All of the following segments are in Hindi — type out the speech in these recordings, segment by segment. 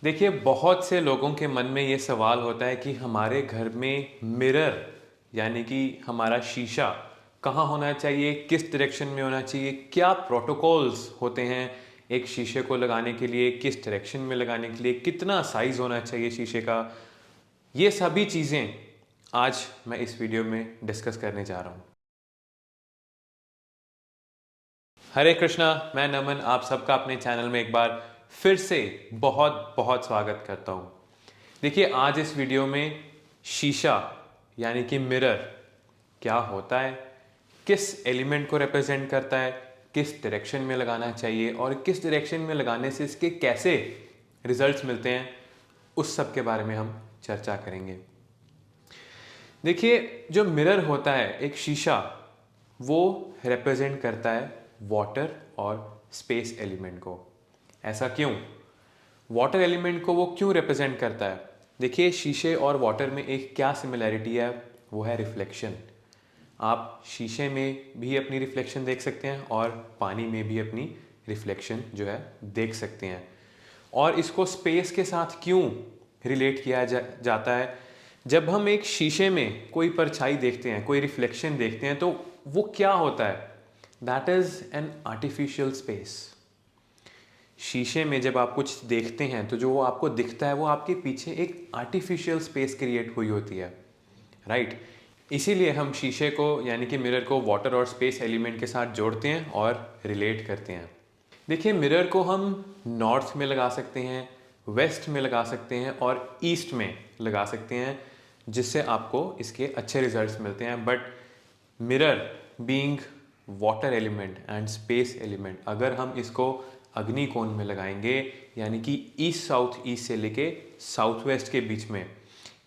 देखिए, बहुत से लोगों के मन में ये सवाल होता है कि हमारे घर में मिरर यानी कि हमारा शीशा कहाँ होना चाहिए, किस डायरेक्शन में होना चाहिए, क्या प्रोटोकॉल्स होते हैं एक शीशे को लगाने के लिए, किस डायरेक्शन में लगाने के लिए, कितना साइज होना चाहिए शीशे का। ये सभी चीज़ें आज मैं इस वीडियो में डिस्कस करने जा रहा हूँ। हरे कृष्णा, मैं नमन आप सबका अपने चैनल में एक बार फिर से बहुत बहुत स्वागत करता हूँ। देखिए, आज इस वीडियो में शीशा यानी कि मिरर क्या होता है, किस एलिमेंट को रिप्रेजेंट करता है, किस डायरेक्शन में लगाना चाहिए और किस डायरेक्शन में लगाने से इसके कैसे रिजल्ट्स मिलते हैं, उस सब के बारे में हम चर्चा करेंगे। देखिए, जो मिरर होता है, एक शीशा, वो रिप्रेजेंट करता है वाटर और स्पेस एलिमेंट को। ऐसा क्यों? वाटर एलिमेंट को वो क्यों रिप्रेजेंट करता है? देखिए, शीशे और वाटर में एक क्या सिमिलैरिटी है, वो है रिफ्लेक्शन। आप शीशे में भी अपनी रिफ्लेक्शन देख सकते हैं और पानी में भी अपनी रिफ्लेक्शन जो है देख सकते हैं। और इसको स्पेस के साथ क्यों रिलेट किया जाता है? जब हम एक शीशे में कोई परछाई देखते हैं, कोई रिफ्लेक्शन देखते हैं, तो वो क्या होता है? That is an artificial space. शीशे में जब आप कुछ देखते हैं तो जो वो आपको दिखता है वो आपके पीछे एक आर्टिफिशियल स्पेस क्रिएट हुई होती है, राइट? इसीलिए हम शीशे को यानी कि मिरर को वाटर और स्पेस एलिमेंट के साथ जोड़ते हैं और रिलेट करते हैं। देखिए, मिरर को हम नॉर्थ में लगा सकते हैं, वेस्ट में लगा सकते हैं और ईस्ट में लगा सकते हैं, जिससे आपको इसके अच्छे रिजल्ट्स मिलते हैं। But mirror being water element and space element, अगर हम इसको अग्नि कोण में लगाएंगे यानी कि ईस्ट साउथ ईस्ट से लेके साउथ वेस्ट के बीच में,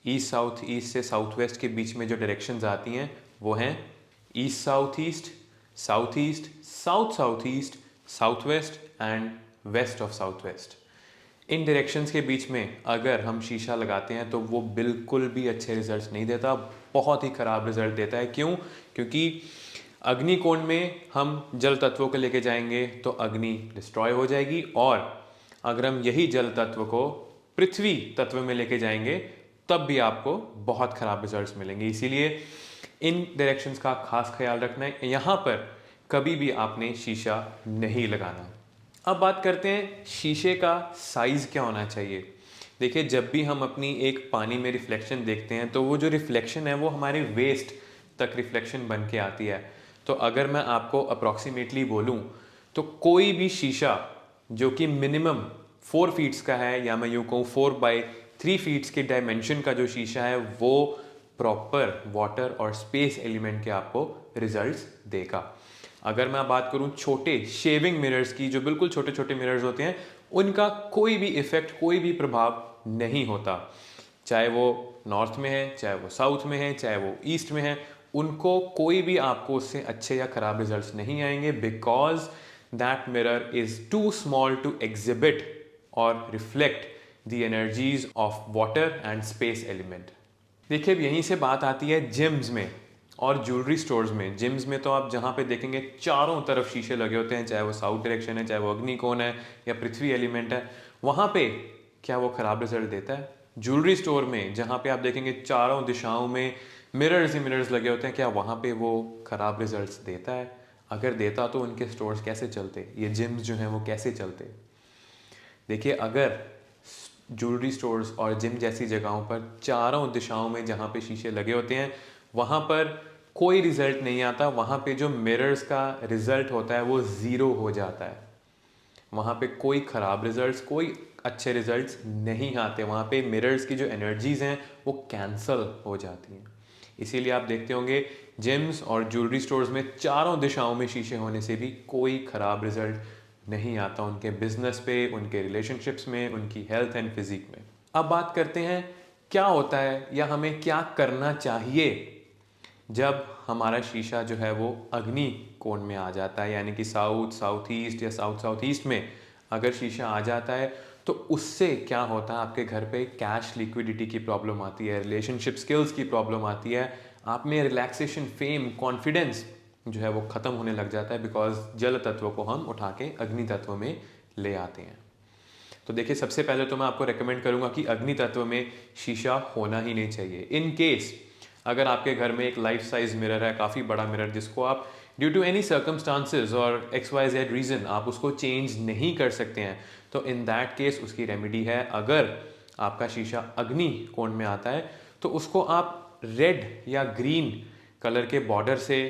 ईस्ट साउथ ईस्ट से साउथ वेस्ट के बीच में जो डायरेक्शंस आती हैं वो हैं east south east, south east, south south east, south west and west of south west. इन डायरेक्शंस के बीच में अगर हम शीशा लगाते हैं तो वो बिल्कुल भी अच्छे रिजल्ट्स नहीं देता, बहुत ही ख़राब रिजल्ट देता है। क्यों? क्योंकि अग्नि कोण में हम जल तत्वों को लेके जाएंगे तो अग्नि डिस्ट्रॉय हो जाएगी, और अगर हम यही जल तत्व को पृथ्वी तत्व में लेके जाएंगे तब भी आपको बहुत ख़राब रिजल्ट्स मिलेंगे। इसीलिए इन डायरेक्शंस का खास ख्याल रखना है। यहाँ पर कभी भी आपने शीशा नहीं लगाना। अब बात करते हैं शीशे का साइज़ क्या होना चाहिए। देखिए, जब भी हम अपनी एक पानी में रिफ्लेक्शन देखते हैं तो वो जो रिफ्लेक्शन है वो हमारे वेस्ट तक रिफ्लेक्शन बन के आती है। तो अगर मैं आपको अप्रॉक्सीमेटली बोलूं तो कोई भी शीशा जो कि मिनिमम 4 फीट्स का है, या मैं यूँ कहूँ 4 बाई 3 फीट्स के डायमेंशन का जो शीशा है, वो प्रॉपर वाटर और स्पेस एलिमेंट के आपको रिजल्ट्स देगा। अगर मैं बात करूं छोटे शेविंग मिरर्स की, जो बिल्कुल छोटे छोटे मिरर्स होते हैं, उनका कोई भी इफेक्ट, कोई भी प्रभाव नहीं होता। चाहे वो नॉर्थ में है, चाहे वो साउथ में है, चाहे वो ईस्ट में है, उनको कोई भी आपको उससे अच्छे या खराब रिजल्ट्स नहीं आएंगे, because that mirror is too small to exhibit और reflect the energies of water and space element. देखिए, अब यहीं से बात आती है जिम्स में और ज्वेलरी स्टोर्स में। जिम्स में तो आप जहाँ पे देखेंगे चारों तरफ शीशे लगे होते हैं, चाहे वो साउथ डायरेक्शन है, चाहे वो अग्निकोण है या पृथ्वी एलिमेंट है, वहाँ पे क्या वो खराब रिजल्ट देता है? ज्वेलरी स्टोर में जहाँ पे आप देखेंगे चारों दिशाओं में मिरर्स ही मिरर्स लगे होते हैं, क्या वहाँ पे वो खराब रिजल्ट्स देता है? अगर देता तो उनके स्टोर्स कैसे चलते, ये जिम्स जो हैं वो कैसे चलते? देखिए, अगर ज्वेलरी स्टोर्स और जिम जैसी जगहों पर चारों दिशाओं में जहाँ पे शीशे लगे होते हैं, वहाँ पर कोई रिजल्ट नहीं आता। वहाँ पे जो मिरर्स का रिजल्ट होता है वो ज़ीरो हो जाता है। वहाँ पे कोई ख़राब रिजल्ट्स, कोई अच्छे रिजल्ट्स नहीं आते। वहाँ पे मिरर्स की जो एनर्जीज़ हैं वो कैंसल हो जाती हैं। इसीलिए आप देखते होंगे जिम्स और ज्वेलरी स्टोर्स में चारों दिशाओं में शीशे होने से भी कोई ख़राब रिजल्ट नहीं आता उनके बिजनेस पे, उनके रिलेशनशिप्स में, उनकी हेल्थ एंड फिजिक में। अब बात करते हैं क्या होता है या हमें क्या करना चाहिए जब हमारा शीशा जो है वो अग्नि कोण में आ जाता है, यानी कि साउथ साउथ ईस्ट या साउथ साउथ ईस्ट में अगर शीशा आ जाता है तो उससे क्या होता है? आपके घर पे कैश लिक्विडिटी की प्रॉब्लम आती है, रिलेशनशिप स्किल्स की प्रॉब्लम आती है, आप में रिलैक्सेशन, फेम, कॉन्फिडेंस जो है वो ख़त्म होने लग जाता है, बिकॉज जल तत्व को हम उठा के अग्नि तत्व में ले आते हैं। तो तो देखिए, सबसे पहले तो मैं आपको रेकमेंड करूंगा कि अग्नि तत्व में शीशा होना ही नहीं चाहिए। इन केस अगर आपके घर में एक लाइफ साइज मिरर है, काफ़ी बड़ा मिरर, जिसको आप ड्यू टू एनी सर्कमस्टांसेस और XYZ रीज़न आप उसको चेंज नहीं कर सकते हैं, तो इन दैट केस उसकी रेमेडी है, अगर आपका शीशा अग्नि कोण में आता है तो उसको आप रेड या ग्रीन कलर के बॉर्डर से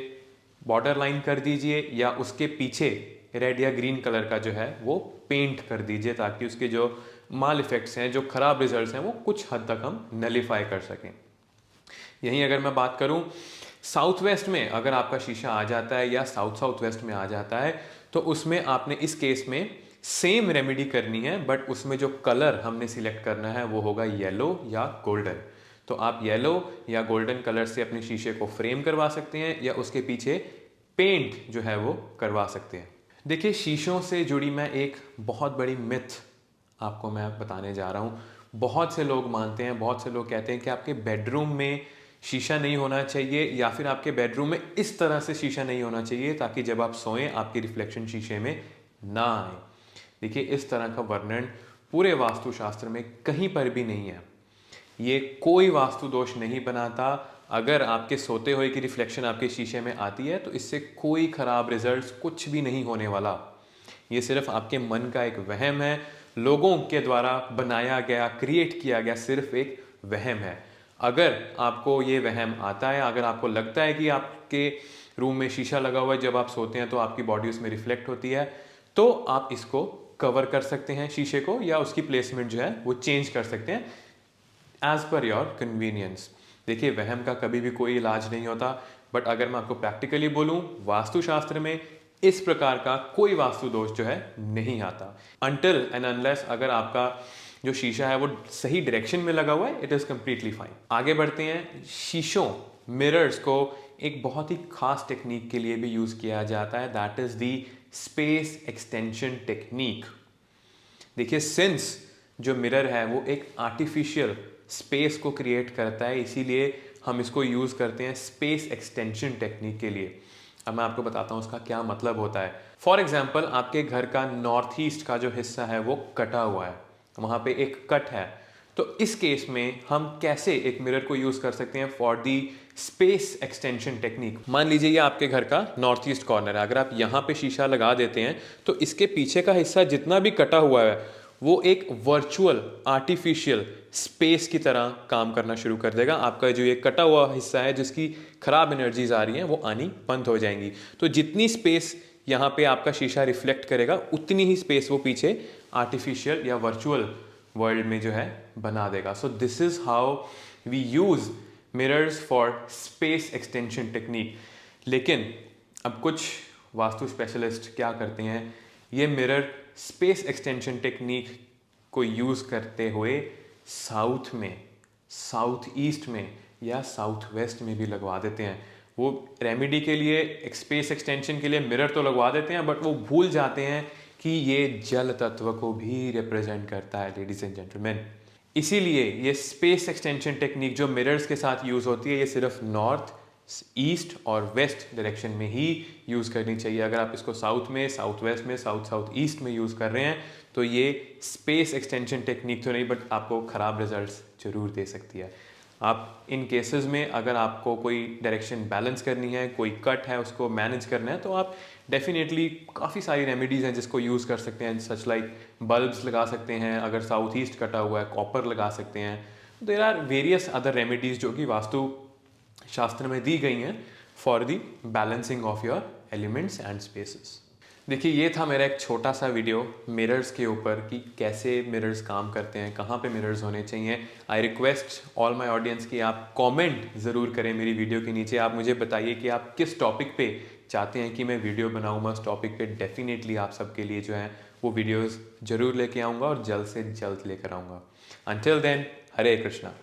बॉर्डर लाइन कर दीजिए, या उसके पीछे रेड या ग्रीन कलर का जो है वो पेंट कर दीजिए, ताकि उसके जो माल इफेक्ट्स हैं, जो खराब रिजल्ट्स हैं, वो कुछ हद तक हम नलीफाई कर सकें। यहीं अगर मैं बात करूं साउथ वेस्ट में, अगर आपका शीशा आ जाता है या साउथ वेस्ट में आ जाता है, तो उसमें आपने इस केस में सेम रेमेडी करनी है, बट उसमें जो कलर हमने सिलेक्ट करना है वो होगा येलो या गोल्डन। तो आप येलो या गोल्डन कलर से अपने शीशे को फ्रेम करवा सकते हैं, या उसके पीछे पेंट जो है वो करवा सकते हैं। देखिए, शीशों से जुड़ी मैं एक बहुत बड़ी मिथ आपको मैं बताने जा रहा हूँ। बहुत से लोग मानते हैं, बहुत से लोग कहते हैं कि आपके बेडरूम में शीशा नहीं होना चाहिए, या फिर आपके बेडरूम में इस तरह से शीशा नहीं होना चाहिए ताकि जब आप सोएं आपकी रिफ्लेक्शन शीशे में ना आए। देखिए, इस तरह का वर्णन पूरे वास्तुशास्त्र में कहीं पर भी नहीं है। ये कोई वास्तु दोष नहीं बनाता। अगर आपके सोते हुए की रिफ्लेक्शन आपके शीशे में आती है तो इससे कोई खराब रिजल्ट्स कुछ भी नहीं होने वाला। ये सिर्फ आपके मन का एक वहम है, लोगों के द्वारा बनाया गया, क्रिएट किया गया सिर्फ एक वहम है। अगर आपको ये वहम आता है, अगर आपको लगता है कि आपके रूम में शीशा लगा हुआ है, जब आप सोते हैं तो आपकी बॉडी उसमें रिफ्लेक्ट होती है, तो आप इसको कवर कर सकते हैं शीशे को, या उसकी प्लेसमेंट जो है वो चेंज कर सकते हैं एज पर योर कन्वीनियंस। देखिए, वहम का कभी भी कोई इलाज नहीं होता, बट अगर मैं आपको प्रैक्टिकली बोलूं, वास्तुशास्त्र में इस प्रकार का कोई वास्तु दोष जो है नहीं आता। अनटिल एंड अनलेस अगर आपका जो शीशा है वो सही डायरेक्शन में लगा हुआ है, इट इज कंप्लीटली फाइन। आगे बढ़ते हैं। शीशों, मिरर्स को एक बहुत ही खास टेक्निक के लिए भी यूज किया जाता है, that is the space extension technique. देखिए, सिंस जो मिरर है वो एक आर्टिफिशियल स्पेस को क्रिएट करता है, इसीलिए हम इसको यूज करते हैं स्पेस एक्सटेंशन टेक्निक के लिए। अब मैं आपको बताता हूँ उसका क्या मतलब होता है। फॉर एग्जाम्पल, आपके घर का नॉर्थ ईस्ट का जो हिस्सा है वो कटा हुआ है, वहां पे एक कट है, तो इस केस में हम कैसे एक मिरर को यूज कर सकते हैं for the space extension technique. मान लीजिए ये आपके घर का नॉर्थ ईस्ट कॉर्नर है, अगर आप यहाँ पे शीशा लगा देते हैं तो इसके पीछे का हिस्सा जितना भी कटा हुआ है वो एक वर्चुअल आर्टिफिशियल स्पेस की तरह काम करना शुरू कर देगा। आपका जो ये कटा हुआ हिस्सा है, जिसकी खराब एनर्जीज आ रही हैं, वो आनी बंद हो जाएंगी। तो जितनी स्पेस यहाँ पे आपका शीशा रिफ्लेक्ट करेगा, उतनी ही स्पेस वो पीछे आर्टिफिशियल या वर्चुअल वर्ल्ड में जो है बना देगा। So this is how we use mirrors for space extension technique. लेकिन अब कुछ वास्तु स्पेशलिस्ट क्या करते हैं, ये मिरर स्पेस एक्सटेंशन टेक्निक को यूज करते हुए साउथ में, साउथ ईस्ट में या साउथ वेस्ट में भी लगवा देते हैं। वो रेमेडी के लिए, स्पेस एक्सटेंशन के लिए मिरर तो लगवा देते हैं, बट वो भूल जाते हैं कि ये जल तत्व को भी रिप्रेजेंट करता है, लेडीज एंड जेंटलमैन। इसीलिए ये स्पेस एक्सटेंशन टेक्निक जो मिरर्स के साथ यूज होती है, ये सिर्फ नॉर्थ, ईस्ट और वेस्ट डायरेक्शन में ही यूज करनी चाहिए। अगर आप इसको साउथ में, साउथ वेस्ट में, साउथ ईस्ट में यूज कर रहे हैं तो ये स्पेस एक्सटेंशन टेक्निक तो नहीं, बट आपको खराब रिजल्ट्स जरूर दे सकती है। आप इन केसेस में अगर आपको कोई डायरेक्शन बैलेंस करनी है, कोई कट है उसको मैनेज करना है, तो आप डेफिनेटली काफ़ी सारी रेमेडीज़ हैं जिसको यूज़ कर सकते हैं, सच लाइक बल्ब्स लगा सकते हैं, अगर साउथ ईस्ट कटा हुआ है कॉपर लगा सकते हैं। There are various other remedies जो कि वास्तु शास्त्र में दी गई हैं for the balancing of your elements and spaces. देखिए, ये था मेरा एक छोटा सा वीडियो मिरर्स के ऊपर कि कैसे मिरर्स काम करते हैं, कहाँ पे मिरर्स होने चाहिए। I request all my audience कि आप कमेंट ज़रूर करें मेरी वीडियो के नीचे। आप मुझे बताइए कि आप किस टॉपिक पे चाहते हैं कि मैं वीडियो बनाऊँ। मैं उस टॉपिक पे डेफिनेटली आप सबके लिए जो है वो वीडियोज़ ज़रूर लेके आऊँगा और जल्द से जल्द लेकर आऊँगा। अंटिल देन, हरे कृष्णा।